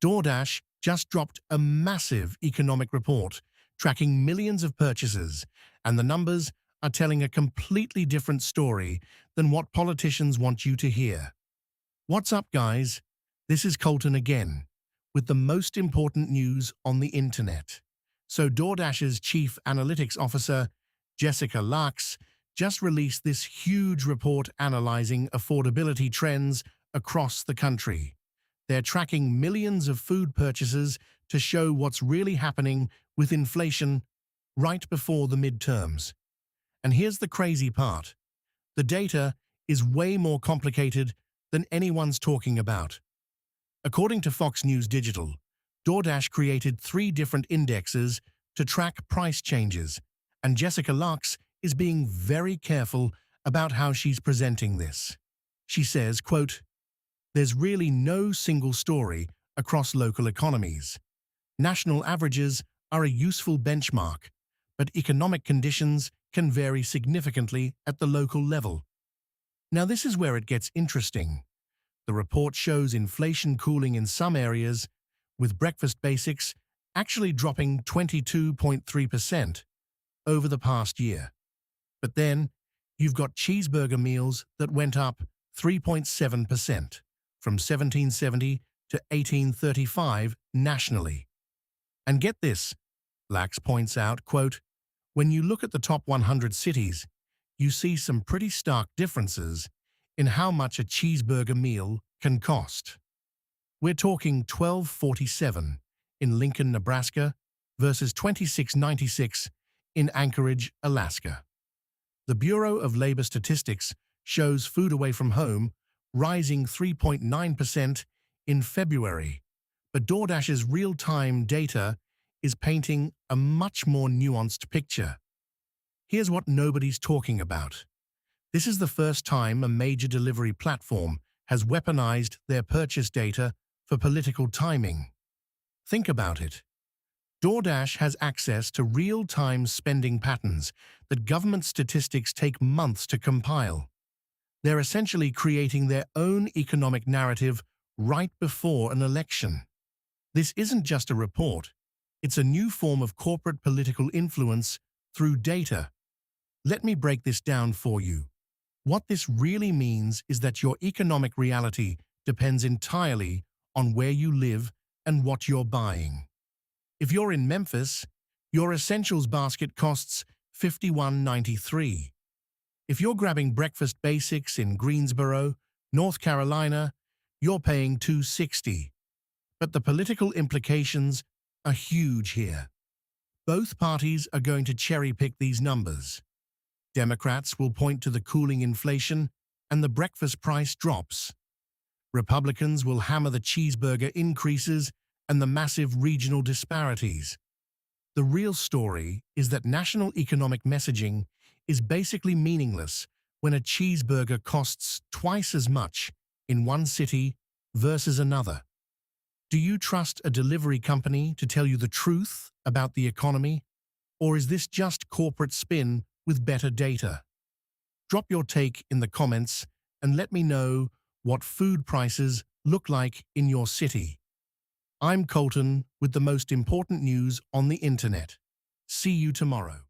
Doordash just dropped a massive economic report tracking millions of purchases, and the numbers are telling a completely different story than what politicians want you to hear. What's up, guys? This is Colton again, with the most important news on the internet. So Doordash's Chief Analytics Officer, Jessica Lux, just released this huge report analyzing affordability trends across the country. They're tracking millions of food purchases to show what's really happening with inflation right before the midterms. And here's the crazy part. The data is way more complicated than anyone's talking about. According to Fox News Digital, Doordash created 3 different indexes to track price changes, and Jessica Lux is being very careful about how she's presenting this. She says, quote, "There's really no single story across local economies. National averages are a useful benchmark, but economic conditions can vary significantly at the local level." Now this is where it gets interesting. The report shows inflation cooling in some areas, with breakfast basics actually dropping 22.3% over the past year. But then, you've got cheeseburger meals that went up 3.7%, from 1770 to 1835 nationally. And get this, Lax points out, quote, "When you look at the top 100 cities, you see some pretty stark differences in how much a cheeseburger meal can cost. We're talking $12.47 in Lincoln, Nebraska versus $26.96 in Anchorage, Alaska." The Bureau of Labor Statistics shows food away from home rising 3.9% in February, but Doordash's real-time data is painting a much more nuanced picture. Here's what nobody's talking about. This is the first time a major delivery platform has weaponized their purchase data for political timing. Think about it. Doordash has access to real-time spending patterns that government statistics take months to compile. They're essentially creating their own economic narrative right before an election. This isn't just a report. It's a new form of corporate political influence through data. Let me break this down for you. What this really means is that your economic reality depends entirely on where you live and what you're buying. If you're in Memphis, your essentials basket costs $51.93. If you're grabbing breakfast basics in Greensboro, North Carolina, you're paying $2.60. But the political implications are huge here. Both parties are going to cherry-pick these numbers. Democrats will point to the cooling inflation and the breakfast price drops. Republicans will hammer the cheeseburger increases and the massive regional disparities. The real story is that national economic messaging is basically meaningless when a cheeseburger costs twice as much in one city versus another. Do you trust a delivery company to tell you the truth about the economy, or is this just corporate spin with better data? Drop your take in the comments and let me know what food prices look like in your city. I'm Colton with the most important news on the internet. See you tomorrow.